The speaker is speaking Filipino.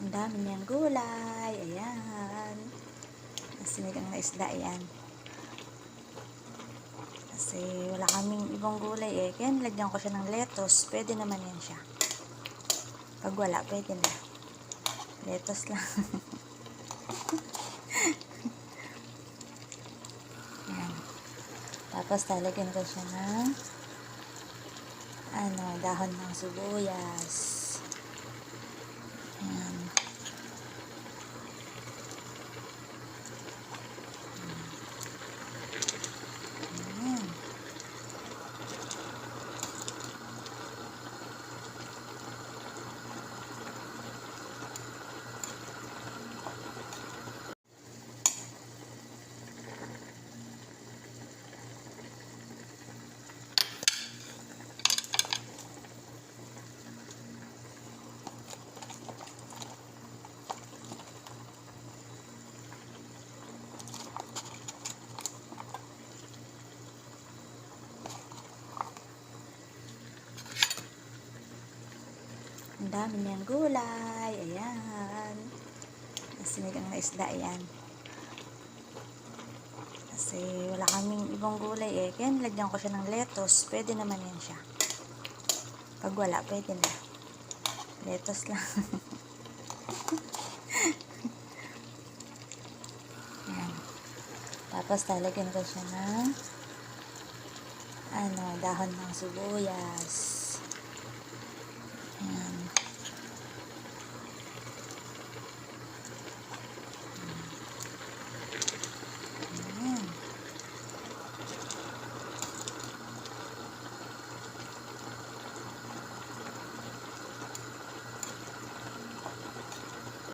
Ang dami niyang gulay. Ayan. Sinigang na isda. Ayan. Kasi wala kaming ibang gulay eh. Kaya nilagyan ko siya ng lettuce. Pwede naman yan siya. Pag wala, pwede na. Lettuce lang. Ayan. Tapos talagyan ko siya ng dahon ng sibuyas. Ayan. Ayan. Ang dami niyang gulay. Ayan. Sinigang na isda. Ayan. Kasi wala kaming ibang gulay eh. Kaya nilagyan ko siya ng lettuce. Pwede naman yan siya. Pag wala, pwede na. Lettuce lang. Ayan. Tapos talagyan ko siya ng dahon ng sibuyas.